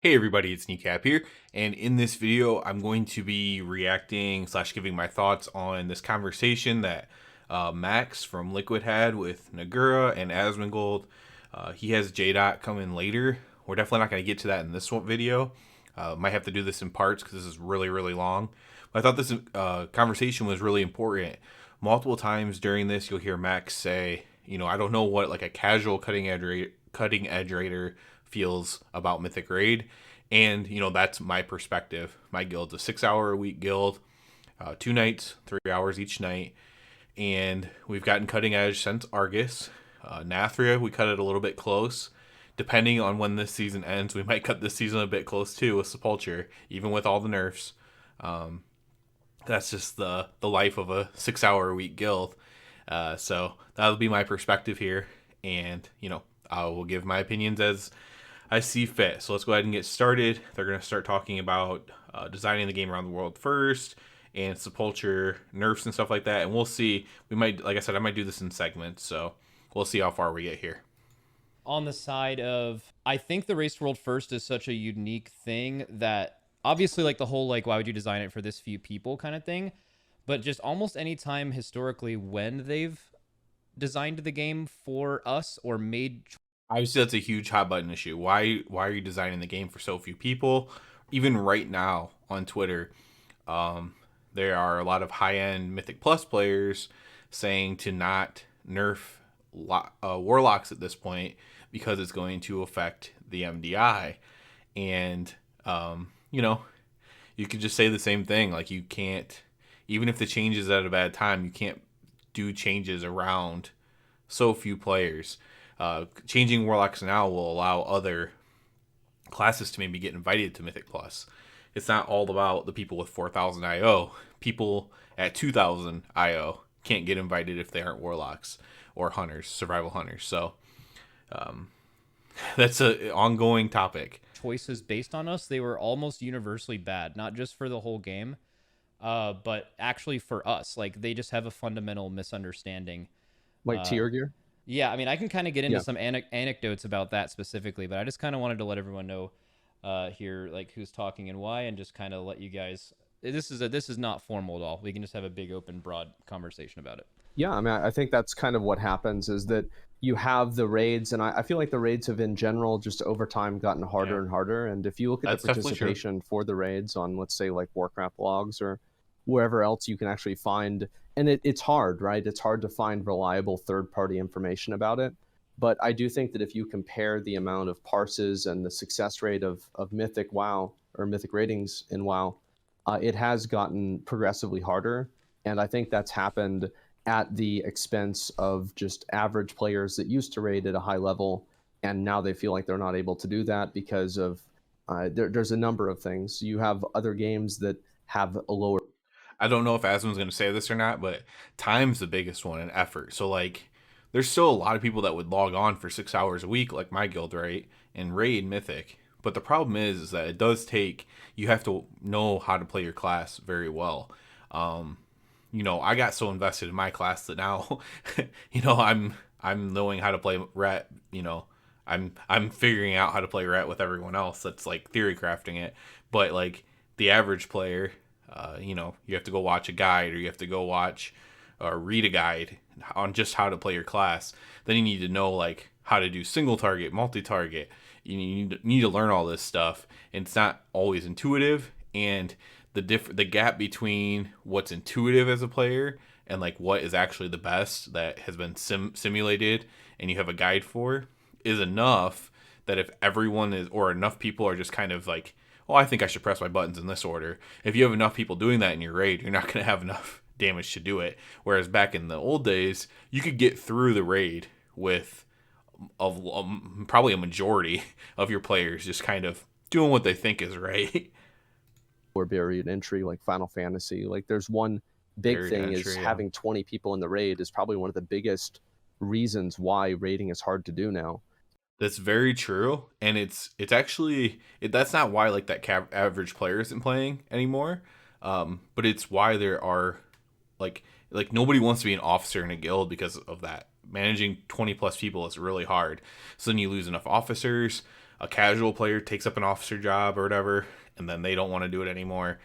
Hey everybody, it's Kneecap here, and in this video, I'm going to be reacting slash giving my thoughts on this conversation that Max from Liquid had with Nagura and Asmongold. He has J-Dot coming later. We're definitely not going to get to that in this one video. Might have to do this in parts because this is really, really long. But I thought this conversation was really important. Multiple times during this, you'll hear Max say, I don't know what like a casual cutting edge raider feels about Mythic Raid. And, that's my perspective. My guild's a 6 hour a week guild, 2 nights, 3 hours each night. And we've gotten cutting edge since Argus. Nathria, we cut it a little bit close. Depending on when this season ends, we might cut this season a bit close too with Sepulture, even with all the nerfs. That's just the life of a 6 hour a week guild. So that'll be my perspective here. And, I will give my opinions as I see fit. So let's go ahead and get started. They're going to start talking about designing the game around the world first and Sepulture nerfs and stuff like that. And we'll see. We might, like I said, I might do this in segments. So we'll see how far we get here. On the side of, I think the race world first is such a unique thing that obviously like the whole like why would you design it for this few people kind of thing, but just almost any time historically when they've designed the game for us or made. Obviously, that's a huge hot button issue. Why are you designing the game for so few people? Even right now on Twitter, there are a lot of high end Mythic Plus players saying to not nerf warlocks at this point because it's going to affect the MDI. And you could just say the same thing. Like you can't, even if the change is at a bad time, you can't do changes around so few players. Changing warlocks now will allow other classes to maybe get invited to Mythic Plus. It's not all about the people with 4,000 IO. People at 2,000 IO can't get invited if they aren't warlocks or hunters, survival hunters. So that's an ongoing topic. Choices based on us, they were almost universally bad, not just for the whole game, but actually for us. Like they just have a fundamental misunderstanding. Like Uh, tier gear? Yeah, I mean, I can kind of get into Yeah. some anecdotes about that specifically, but I just kind of wanted to let everyone know here, like who's talking and why, and just kind of let you guys. This is not formal at all. We can just have a big, open, broad conversation about it. Yeah, I mean, I think that's kind of what happens is that you have the raids, and I feel like the raids have in general just over time gotten harder Yeah, and harder. And if you look at the that's definitely true. participation for the raids on, let's say, like Warcraft logs or wherever else you can actually find, and it's hard, right? It's hard to find reliable third-party information about it. But I do think that if you compare the amount of parses and the success rate of Mythic WoW or Mythic ratings in WoW, it has gotten progressively harder. And I think that's happened at the expense of just average players that used to raid at a high level. And now they feel like they're not able to do that because of there's a number of things. You have other games that have a lower. I don't know if Asmon's going to say this or not, but time's the biggest one and effort. So like, there's still a lot of people that would log on for 6 hours a week, like my guild, right, and raid Mythic. But the problem is that it does take. You have to know how to play your class very well. I got so invested in my class that now, I'm knowing how to play rat. I'm figuring out how to play rat with everyone else. That's like theory crafting it, but like the average player, you have to go watch a guide or you have to go watch or read a guide on just how to play your class. Then you need to know like how to do single target, multi target. You need to learn all this stuff, and it's not always intuitive. And the gap between what's intuitive as a player and like what is actually the best that has been simulated and you have a guide for is enough that if everyone is or enough people are just kind of like, oh, I think I should press my buttons in this order. If you have enough people doing that in your raid, you're not going to have enough damage to do it. Whereas back in the old days, you could get through the raid with probably a majority of your players just kind of doing what they think is right. Or buried entry like Final Fantasy. Like there's one big Buried thing is entry, yeah. having 20 people in the raid is probably one of the biggest reasons why raiding is hard to do now. That's very true, and it's actually that's not why like that average player isn't playing anymore, but it's why there are like nobody wants to be an officer in a guild because of that. Managing 20 plus people is really hard. So then you lose enough officers. a casual player takes up an officer job or whatever, and then they don't want to do it anymore.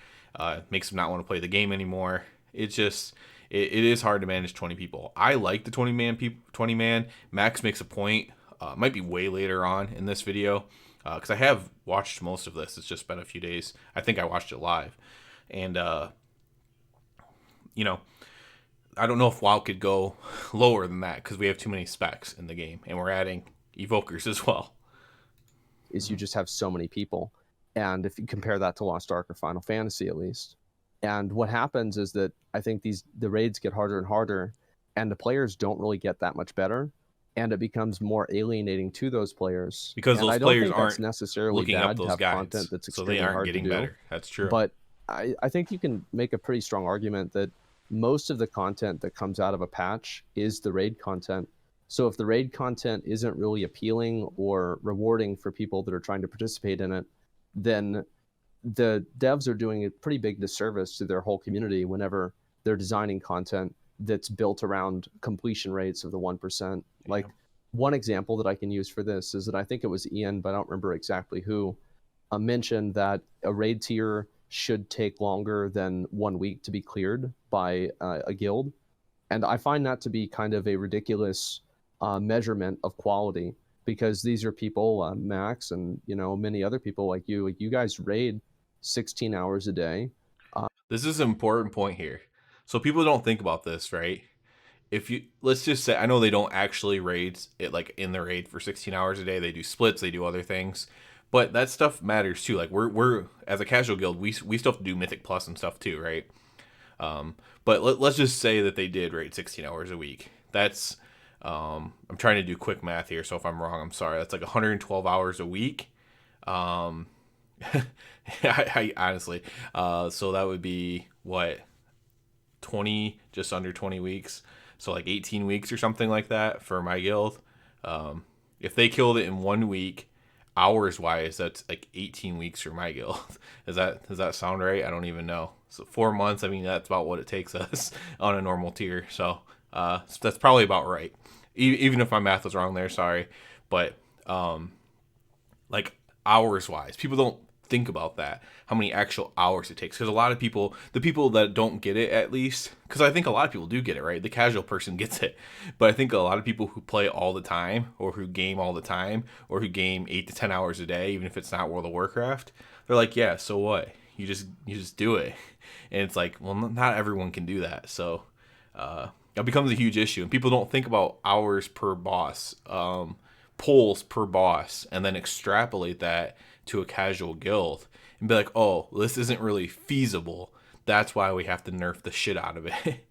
Makes them not want to play the game anymore. It's just it is hard to manage 20 people. I like the 20 man. Max makes a point. Might be way later on in this video because I have watched most of this. It's just been a few days. I think I watched it live, and you know, I don't know if WoW could go lower than that because we have too many specs in the game, and we're adding evokers as well. Is you just have so many people. And if you compare that to Lost Ark or Final Fantasy, at least, and what happens is that I think the raids get harder and harder, and the players don't really get that much better, and it becomes more alienating to those players Because and those I don't players think that's aren't necessarily looking up bad to those have guides, content that's so extremely they aren't hard to getting do. better. That's true. But I think you can make a pretty strong argument that most of the content that comes out of a patch is the raid content. So if the raid content isn't really appealing or rewarding for people that are trying to participate in it, then the devs are doing a pretty big disservice to their whole community whenever they're designing content that's built around completion rates of the 1%. Yeah. Like one example that I can use for this is that I think it was Ian, but I don't remember exactly who, mentioned that a raid tier should take longer than 1 week to be cleared by a guild. And I find that to be kind of a ridiculous measurement of quality because these are people, Max and many other people like you guys raid 16 hours a day. This is an important point here. So people don't think about this, right? If you let's just say I know they don't actually raid it like in the raid for 16 hours a day. They do splits, they do other things. But that stuff matters too. Like we're as a casual guild, we still have to do Mythic Plus and stuff too, right? But let's just say that they did raid 16 hours a week. That's I'm trying to do quick math here, so if I'm wrong, I'm sorry. That's like 112 hours a week. I honestly, so that would be what 20, just under 20 weeks. So like 18 weeks or something like that for my guild. If they killed it in 1 week, hours wise, that's like 18 weeks for my guild. Does that sound right? I don't even know. So 4 months. I mean, that's about what it takes us on a normal tier. So that's probably about right. Even if my math was wrong there, sorry. But like hours wise, people don't think about that, how many actual hours it takes, because a lot of people, the people that don't get it, at least, because I think a lot of people do get it, right? The casual person gets it, but I think a lot of people who play all the time or who game all the time or who game 8 to 10 hours a day, even if it's not World of Warcraft, they're like, yeah, so what, you just do it. And it's like, well, not everyone can do that. So it becomes a huge issue, and people don't think about hours per boss, pulls per boss, and then extrapolate that to a casual guild and be like, oh, this isn't really feasible. That's why we have to nerf the shit out of it.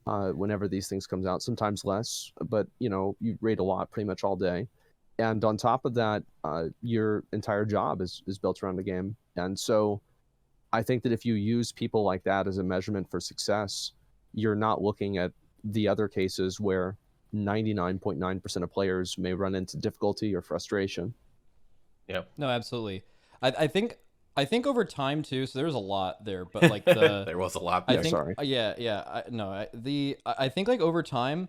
Whenever these things comes out, sometimes less, but you raid a lot pretty much all day. And on top of that, your entire job is built around the game. And so I think that if you use people like that as a measurement for success, you're not looking at the other cases where 99.9% of players may run into difficulty or frustration. Yeah. No, absolutely. I think over time too. So there's a lot there, but like the There was a lot I there. think sorry. yeah. I think like over time,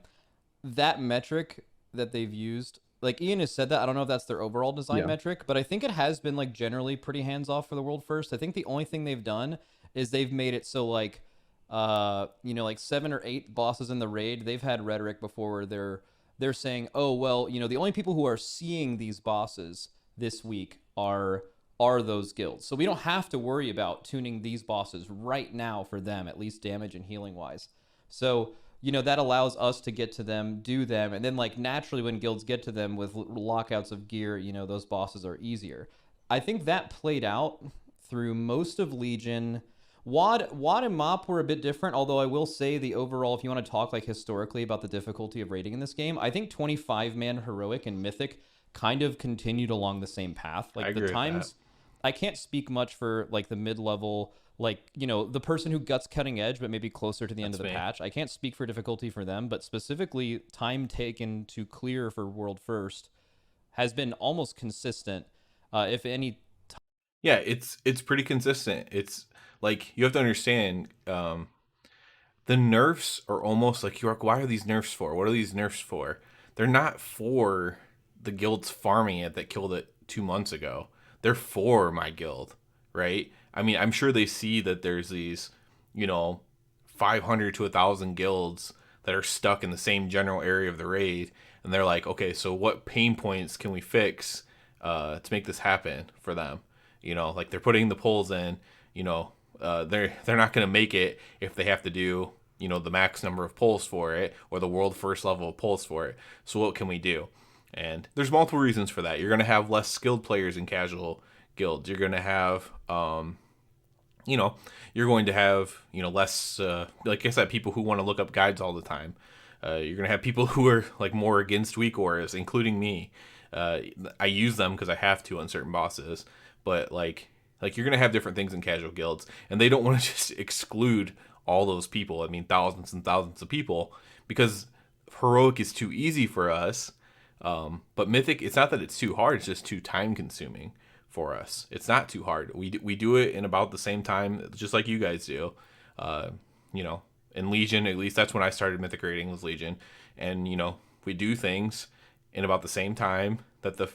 that metric that they've used, like Ian has said that, I don't know if that's their overall design Yeah. metric, but I think it has been like generally pretty hands off for the world first. I think the only thing they've done is they've made it so like like 7 or 8 bosses in the raid, they've had rhetoric before where they're saying, oh well, the only people who are seeing these bosses this week are those guilds. So we don't have to worry about tuning these bosses right now for them, at least damage and healing wise. So, that allows us to get to them, do them, and then like naturally when guilds get to them with lockouts of gear, those bosses are easier. I think that played out through most of Legion. WoD and MoP were a bit different, although I will say the overall, if you want to talk like historically about the difficulty of raiding in this game, I think 25-man Heroic and Mythic kind of continued along the same path. Like I agree the with times, I can't speak much for like the mid-level, like, the person who guts cutting edge, but maybe closer to the end of the me. patch. I can't speak for difficulty for them, but specifically time taken to clear for World First has been almost consistent. If any, Yeah, it's pretty consistent. It's like you have to understand, the nerfs are almost like you're like, why are these nerfs for? What are these nerfs for? They're not for the guilds farming it that killed it 2 months ago. They're for my guild, right? I mean, I'm sure they see that there's these, you know, 500 to 1,000 guilds that are stuck in the same general area of the raid, and they're like, okay, so what pain points can we fix to make this happen for them? You know, like they're putting the polls in, you know, they're not going to make it if they have to do, you know, the max number of polls for it or the world first level of polls for it. So what can we do? And there's multiple reasons for that. You're going to have less skilled players in casual guilds. You're going to have, you know, you're going to have, you know, less, like I said, people who want to look up guides all the time. You're going to have people who are like more against weak auras, including me. I use them because I have to on certain bosses, but like you're going to have different things in casual guilds, and they don't want to just exclude all those people. I mean, thousands and thousands of people, because heroic is too easy for us. But mythic, it's not that it's too hard, it's just too time consuming for us. It's not too hard. We do it in about the same time, just like you guys do. You know, in Legion, at least that's when I started mythic raiding, was Legion. And, you know, we do things in about the same time that the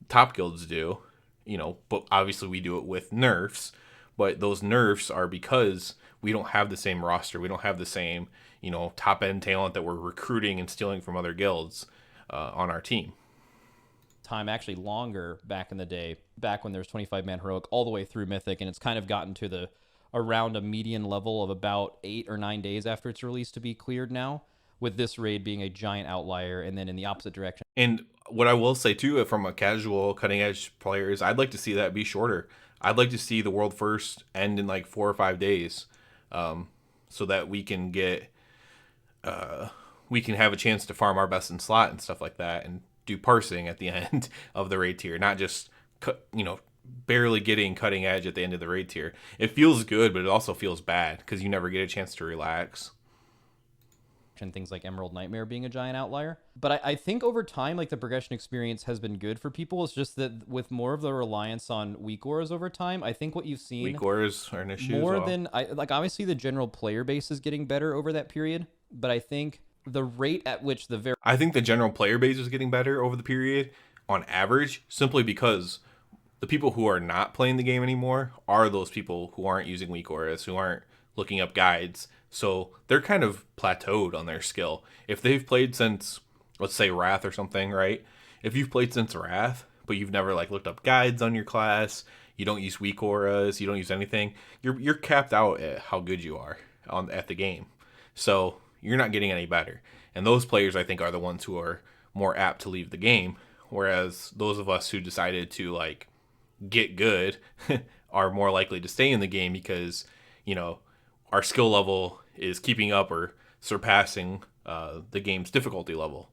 top guilds do, you know, but obviously we do it with nerfs. But those nerfs are because we don't have the same roster. We don't have the same, you know, top end talent that we're recruiting and stealing from other guilds on our team. Time actually longer back in the day, back when there's 25-man heroic all the way through mythic, and it's kind of gotten to the around a median level of about 8 or 9 days after it's released to be cleared now, with this raid being a giant outlier. And then in the opposite direction, And what I will say too, from a casual cutting edge player, is I'd like to see that be shorter. I'd like to see the world first end in like 4 or 5 days, so that we can get we can have a chance to farm our best in slot and stuff like that, and do parsing at the end of the raid tier, not just you know, barely getting cutting edge at the end of the raid tier. It feels good, but it also feels bad because you never get a chance to relax. and things like Emerald Nightmare being a giant outlier. But I think over time, like, the progression experience has been good for people. It's just that with more of the reliance on weak auras over time, I think what you've seen, Weak auras are an issue more as well. than obviously the general player base is getting better over that period, but I think the rate at which I think the general player base is getting better over the period on average, simply because the people who are not playing the game anymore are those people who aren't using weak auras, who aren't looking up guides. So they're kind of plateaued on their skill. If they've played since, let's say, Wrath or something, right? If you've played since Wrath, but you've never like looked up guides on your class, you don't use weak auras, you don't use anything, you're capped out at how good you are at the game. So you're not getting any better. And those players, I think, are the ones who are more apt to leave the game. Whereas those of us who decided to like get good are more likely to stay in the game because, you know, our skill level is keeping up or surpassing the game's difficulty level.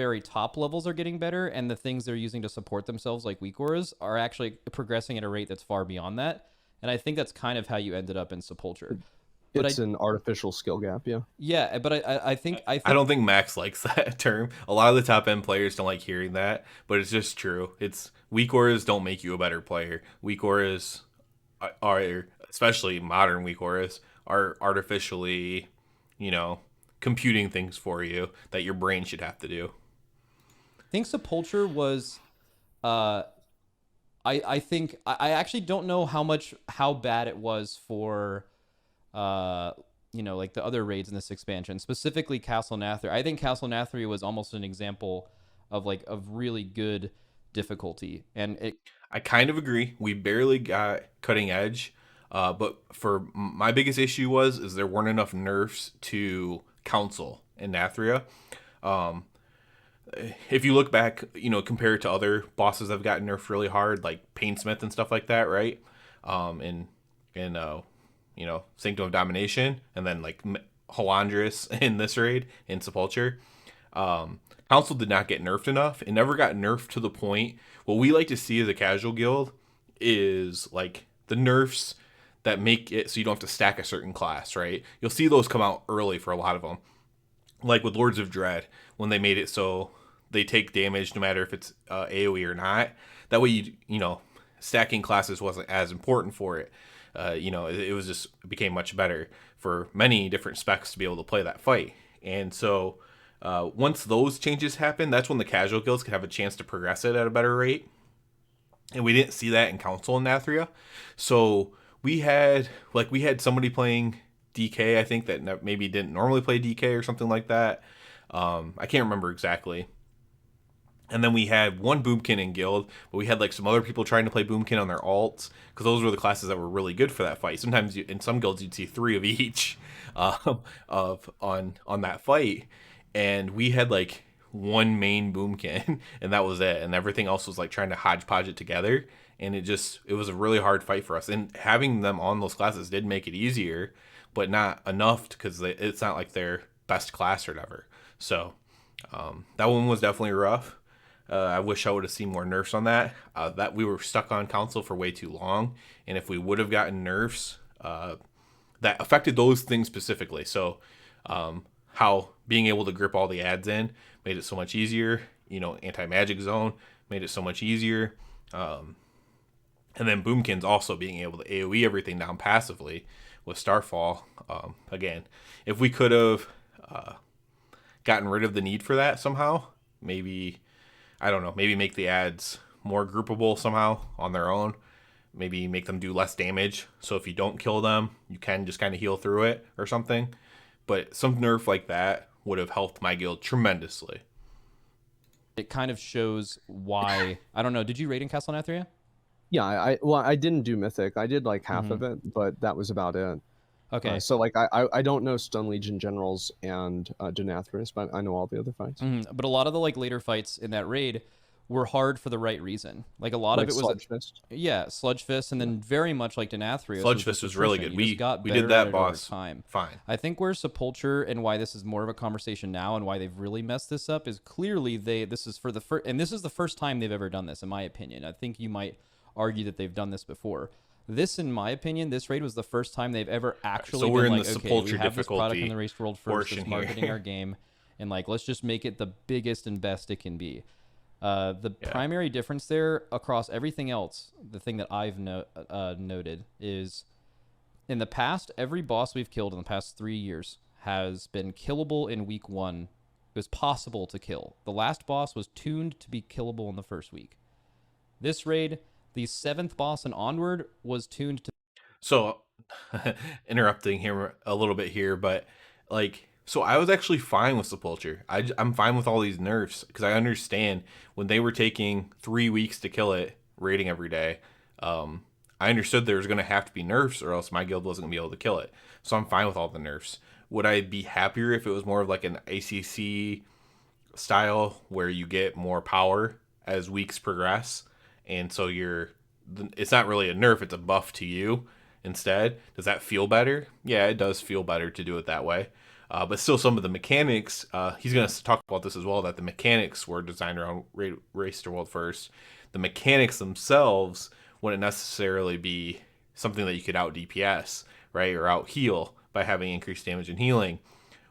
very top levels are getting better, and the things they're using to support themselves, like weak auras, are actually progressing at a rate that's far beyond that. And I think that's kind of how you ended up in Sepulture. But It's an artificial skill gap, yeah. Yeah, but I think I don't think Max likes that term. A lot of the top end players don't like hearing that, but it's just true. It's weak auras don't make you a better player. Weak auras are, especially modern weak auras, are artificially, you know, computing things for you that your brain should have to do. I think Sepulture was I think I actually don't know how bad it was for you know, like the other raids in this expansion, specifically Castle Nathri. I think Castle Nathri was almost an example of really good difficulty, and I kind of agree. We barely got cutting edge, but for my biggest issue is there weren't enough nerfs to council in Nathria. If you look back, you know, compared to other bosses that have gotten nerfed really hard, like Painsmith and stuff like that, right? In you know, Sanctum of Domination, and then like Halandris in this raid in Sepulture. Council did not get nerfed enough. It never got nerfed to the point. What we like to see as a casual guild is like the nerfs that make it so you don't have to stack a certain class, right? You'll see those come out early for a lot of them. Like with Lords of Dread, when they made it so they take damage no matter if it's AoE or not. That way, you know, stacking classes wasn't as important for it. You know, it was just, it became much better for many different specs to be able to play that fight. And so once those changes happen, that's when the casual guilds can have a chance to progress it at a better rate. and we didn't see that in console in Nathria. So we had somebody playing DK, I think, that maybe didn't normally play DK or something like that. I can't remember exactly. And then we had one Boomkin in guild, but we had like some other people trying to play Boomkin on their alts because those were the classes that were really good for that fight. Sometimes in some guilds you'd see 3 of each of on that fight, and we had like one main Boomkin, and that was it, and everything else was like trying to hodgepodge it together, and it was a really hard fight for us. And having them on those classes did make it easier, but not enough because it's not like their best class or whatever. So that one was definitely rough. I wish I would have seen more nerfs on that. That we were stuck on console for way too long, and if we would have gotten nerfs, that affected those things specifically. So, how being able to grip all the ads in made it so much easier. Anti-magic zone made it so much easier. And then Boomkins also being able to AoE everything down passively with Starfall. Again, if we could have gotten rid of the need for that somehow, maybe, I don't know, maybe make the ads more groupable somehow on their own. Maybe make them do less damage. So if you don't kill them, you can just kind of heal through it or something. But some nerf like that would have helped my guild tremendously. It kind of shows why. I don't know. Did you raid in Castle Nathria? Yeah, I didn't do Mythic. I did like half of it, but that was about it. Okay. So like I don't know Stone Legion generals and Denathrius, but I know all the other fights. But a lot of the like later fights in that raid were hard for the right reason. Like a lot Like of it was Sludge Fist. yeah, Sludge Fist, and then very much like Denathrius. Sludge Fist was really good. You We just got we better did that at it over boss time. fine. I think where Sepulture and why this is more of a conversation now and why they've really messed this up is clearly this is for the first, and this is the first time they've ever done this in my opinion. I think you might argue that they've done this before. This, in my opinion, this raid was the first time they've ever actually So we're been in like, the okay, Sepulture we have this product difficulty in the Race World first, portion it's here. marketing our game, and like let's just make it the biggest and best it can be. The primary difference there across everything else, the thing that I've noted is in the past, every boss we've killed in the past 3 years has been killable in week 1. It was possible to kill. The last boss was tuned to be killable in the first week. This raid, the 7th boss and onward, was tuned to. So, interrupting here a little bit here, but like, so I was actually fine with Sepulture. I'm fine with all these nerfs because I understand when they were taking 3 weeks to kill it, raiding every day. I understood there was going to have to be nerfs or else my guild wasn't going to be able to kill it. So I'm fine with all the nerfs. Would I be happier if it was more of like an ACC style where you get more power as weeks progress? And so it's not really a nerf, it's a buff to you instead. Does that feel better? Yeah, it does feel better to do it that way. But still, some of the mechanics, he's going to talk about this as well, that the mechanics were designed around Race to World First. The mechanics themselves wouldn't necessarily be something that you could out DPS, right, or out heal by having increased damage and healing,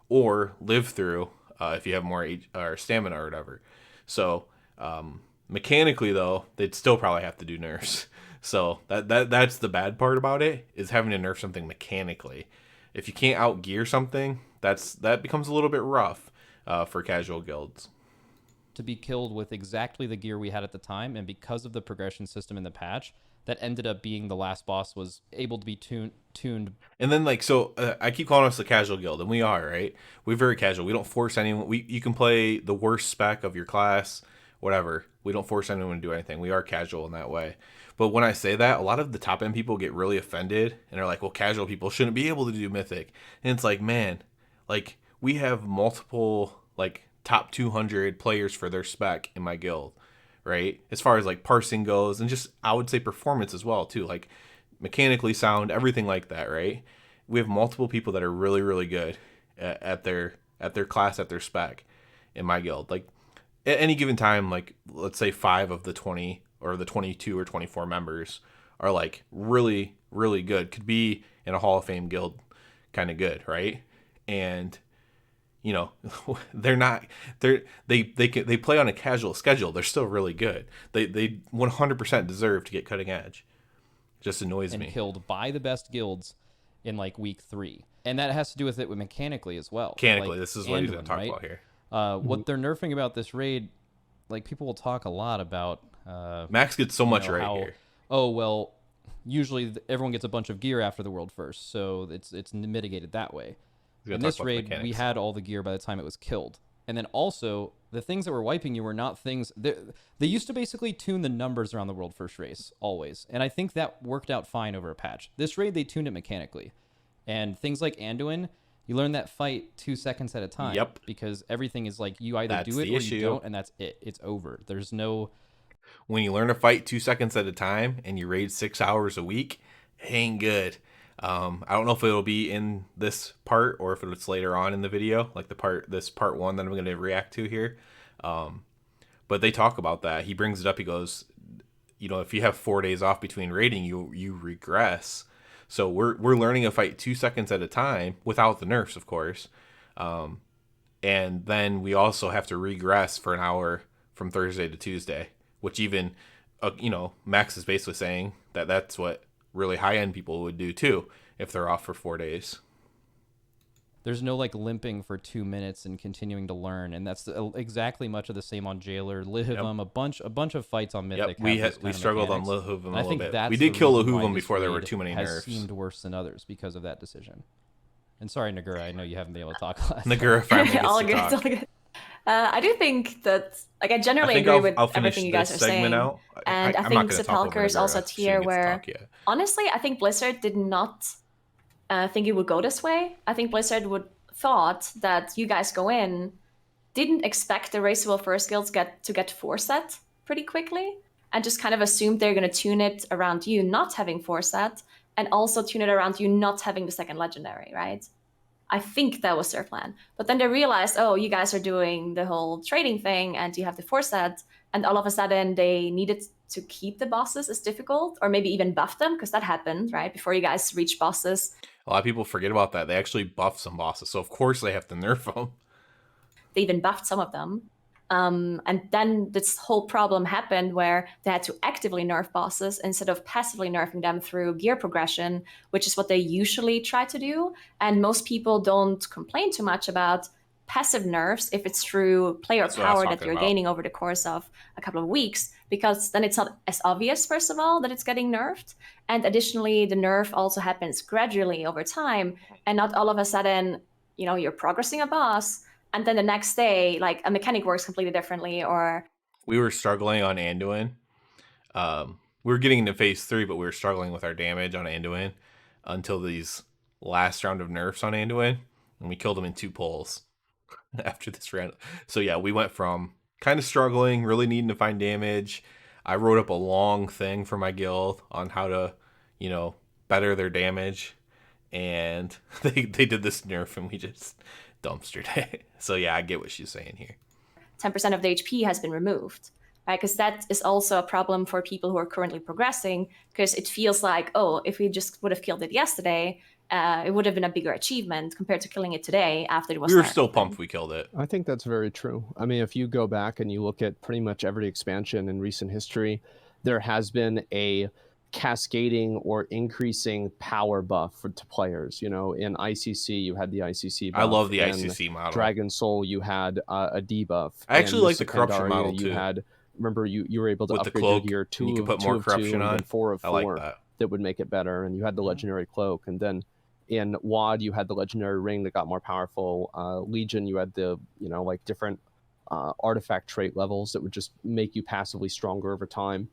or live through if you have more or stamina or whatever. So mechanically, though, they'd still probably have to do nerfs. So that's the bad part about it, is having to nerf something mechanically. If you can't outgear something, that becomes a little bit rough for casual guilds. To be killed with exactly the gear we had at the time, and because of the progression system in the patch, that ended up being the last boss was able to be tuned. And then I keep calling us the casual guild, and we are, right? We're very casual. We don't force anyone. You can play the worst spec of your class, whatever. We don't force anyone to do anything. We are casual in that way. But when I say that, a lot of the top end people get really offended and are like, well, casual people shouldn't be able to do Mythic. And it's like, man, like, we have multiple like top 200 players for their spec in my guild, right? As far as like parsing goes, and just I would say performance as well too, like mechanically sound, everything like that, right? We have multiple people that are really, really good at their class, at their spec in my guild. Like at any given time, like let's say 5 of the 20 or the 22 or 24 members are like really, really good. Could be in a Hall of Fame guild kind of good, right? And you know, they play on a casual schedule. They're still really good. They 100% deserve to get cutting edge. Just annoys me. And killed by the best guilds in like week 3, and that has to do with it with mechanically as well. Mechanically, like, this is what he's going to talk right? about here. What they're nerfing about this raid, like people will talk a lot about Max gets so much right how, here. oh well, usually everyone gets a bunch of gear after the world first, so it's mitigated that way. He's gonna In talk this about the raid, we mechanics. had all the gear by the time it was killed. And then also, the things that were wiping you were not things... They used to basically tune the numbers around the world first race, always. And I think that worked out fine over a patch. This raid, they tuned it mechanically. And things like Anduin, you learn that fight 2 seconds at a time. Yep. Because everything is like, you either That's do it the or issue. you don't, and that's it. It's over. There's no... When you learn to fight 2 seconds at a time and you raid 6 hours a week, it ain't good. I don't know if it'll be in this part or if it's later on in the video, like this part 1 that I'm going to react to here. But they talk about that. He brings it up. He goes, if you have 4 days off between raiding, you regress. So we're learning to fight 2 seconds at a time without the nerfs, of course. And then we also have to regress for an hour from Thursday to Tuesday, which even, Max is basically saying that that's what really high-end people would do too if they're off for 4 days. There's no like limping for 2 minutes and continuing to learn, and that's exactly much of the same on Jailer, Lihivum, Yep. a bunch of fights on Mythic. We struggled on Lihuvum a I little think bit. that's We did the kill reason why Lihuvum this before there were raid too many has nerfs. seemed worse than others because of that decision. And sorry, Nagura, I know you haven't been able to talk last. Nagura finally gets all to good, talk. all good. I do think that, like, I generally I think agree with I'll finish everything you guys this are segment saying. out. And I I'm not think gonna talk over Sepulcher is also a Nagura. She tier didn't get to where, talk yet. honestly, I think Blizzard did not think it would go this way. I think Blizzard thought that you guys go in, didn't expect the raceable first guilds to get 4 set pretty quickly, and just kind of assumed they're going to tune it around you not having 4 set, and also tune it around you not having the second legendary, right? I think that was their plan. But then they realized, oh, you guys are doing the whole trading thing and you have the 4 set, and all of a sudden they needed to keep the bosses as difficult, or maybe even buff them, because that happened, right? Before you guys reach bosses. A lot of people forget about that. They actually buffed some bosses, so of course they have to nerf them. They even buffed some of them. And then this whole problem happened where they had to actively nerf bosses instead of passively nerfing them through gear progression, which is what they usually try to do. And most people don't complain too much about passive nerfs if it's through player power that you're gaining over the course of a couple of weeks, because then it's not as obvious, first of all, that it's getting nerfed. And additionally, the nerf also happens gradually over time, and not all of a sudden, you're progressing a boss, and then the next day, like, a mechanic works completely differently, or... We were struggling on Anduin. We were getting into phase 3, but we were struggling with our damage on Anduin until these last round of nerfs on Anduin, and we killed him in 2 pulls after this round. So yeah, we went from kind of struggling, really needing to find damage. I wrote up a long thing for my guild on how to, better their damage, and they did this nerf, and we just dumpstered it. So yeah, I get what she's saying here. 10% of the HP has been removed, right? Because that is also a problem for people who are currently progressing, because it feels like, oh, if we just would have killed it yesterday, it would have been a bigger achievement compared to killing it today after it was... We were still pumped we killed it. I think that's very true. I mean, if you go back and you look at pretty much every expansion in recent history, there has been a cascading or increasing power buff to players. In ICC, you had the ICC buff. I love the in ICC model. Dragon Soul, you had a debuff. I actually In like the corruption Pandaria, model you too. had, remember, you were able to With the upgrade cloak, your gear and you could put two more of corruption two, on. and 4 of 4. I like that. That would make it better, and you had the legendary cloak, and then in WoD you had the legendary ring that got more powerful. Legion, you had the different artifact trait levels that would just make you passively stronger over time,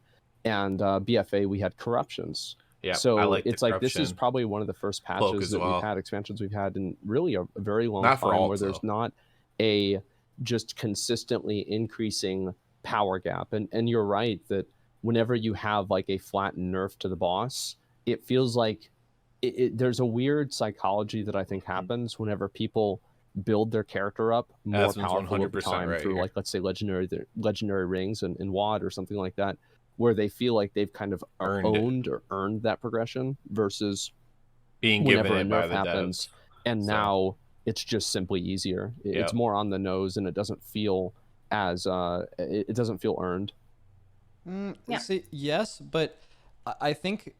and BFA we had corruptions. Yeah, so I like it's like this is probably one of the first patches that we've had, expansions we've had in really a very long time, where there's not a just consistently increasing power gap. And you're right that whenever you have like a flattened nerf to the boss, it feels like there's a weird psychology that I think happens whenever people build their character up more powerful over time right through here. like, let's say, legendary rings in WoD or something like that, where they feel like they've kind of earned that progression, versus being whenever given a it by nerf the happens, devs. and now it's just simply easier. It's more on the nose, and it doesn't feel as it doesn't feel earned. Yeah. See, yes, but I think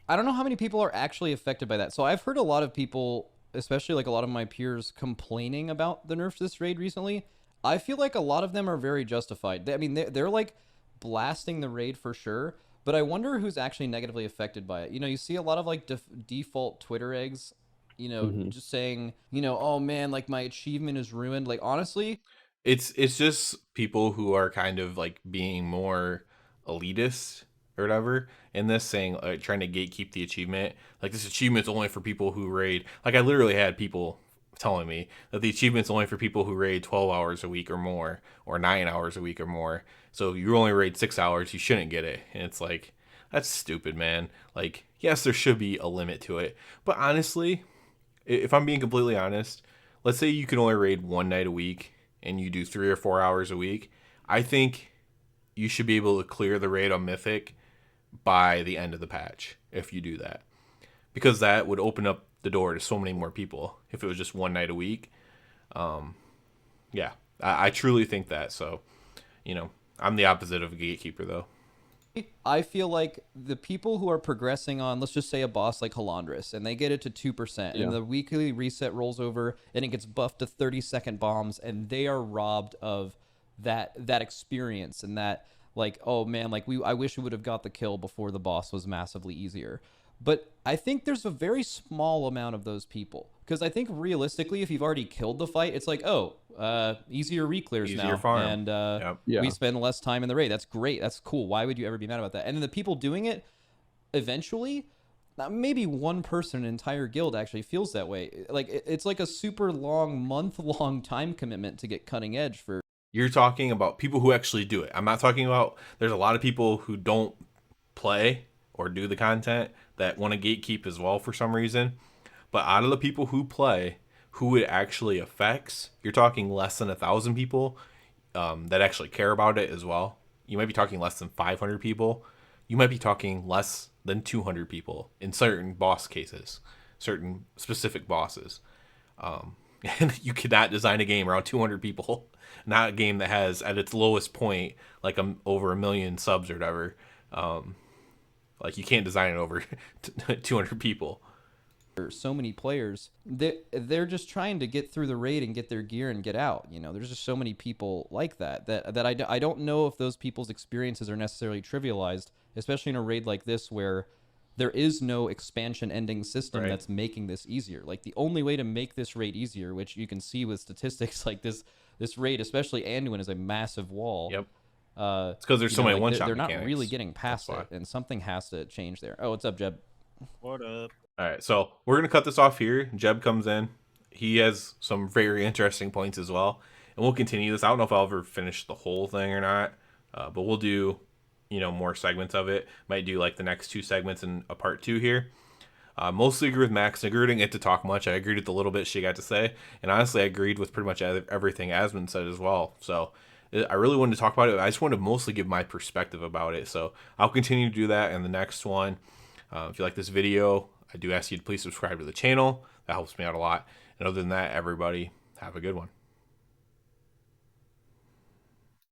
I don't know how many people are actually affected by that. So I've heard a lot of people, especially like a lot of my peers, complaining about the nerfs this raid recently. I feel like a lot of them are very justified. I mean, they're like blasting the raid for sure, but I wonder who's actually negatively affected by it. You know, you see a lot of like default Twitter eggs, you know, Mhm. just saying, you know, oh man, like my achievement is ruined. Like honestly, It's just people who are kind of like being more elitist or whatever in this, saying like trying to gatekeep the achievement. Like this achievement's only for people who raid. Like I literally had people telling me that the achievement's only for people who raid 12 hours a week or more, or 9 hours a week or more. So if you only raid 6 hours, you shouldn't get it. And it's like that's stupid, man. Like yes, there should be a limit to it, but honestly, if I'm being completely honest, let's say you can only raid one night a week and you do 3 or 4 hours a week. I think you should be able to clear the raid on Mythic by the end of the patch if you do that, because that would open up the door to so many more people if it was just one night a week. Yeah, I truly think that. So, I'm the opposite of a gatekeeper though. I feel like the people who are progressing on, let's just say a boss like Halandris, and they get it to 2%, Yeah. and the weekly reset rolls over, and it gets buffed to 30-second bombs, and they are robbed of that experience and that like, oh man, like I wish we would have got the kill before the boss was massively easier. But I think there's a very small amount of those people, because I think realistically, if you've already killed the fight, it's like, oh, easier reclears Easier now, farm. and Yep. Yeah. we spend less time in the raid. That's great. That's cool. Why would you ever be mad about that? And then the people doing it, eventually, maybe one person in an entire guild actually feels that way. Like it's like a super long, month-long time commitment to get cutting edge for. You're talking about people who actually do it. I'm not talking about, there's a lot of people who don't play or do the content that want to gatekeep as well for some reason. But out of the people who play, who it actually affects, you're talking less than 1,000 people that actually care about it as well. You might be talking less than 500 people. You might be talking less than 200 people in certain boss cases, certain specific bosses. And you cannot design a game around 200 people, not a game that has at its lowest point like over 1 million subs or whatever. Like you can't design it over 200 people. So many players, they're just trying to get through the raid and get their gear and get out. You know, there's just so many people like that I don't know if those people's experiences are necessarily trivialized, especially in a raid like this where there is no expansion ending system Right. that's making this easier. Like the only way to make this raid easier, which you can see with statistics like this raid, especially Anduin, is a massive wall. Yep. It's because there's so many one-shot they're not mechanics. really getting past That's it, and something has to change there. Oh, what's up, Jeb? What up? All right, so we're gonna cut this off here. Jeb comes in. He has some very interesting points as well, and we'll continue this. I don't know if I'll ever finish the whole thing or not, but we'll do, more segments of it. Might do like the next 2 segments in a part 2 here. Mostly agree with Max. I didn't get to talk much. I agreed with the little bit she got to say, and honestly, I agreed with pretty much everything Asmund said as well. So I really wanted to talk about it. I just wanted to mostly give my perspective about it. So I'll continue to do that in the next one. If you like this video, I do ask you to please subscribe to the channel. That helps me out a lot. And other than that, everybody, have a good one.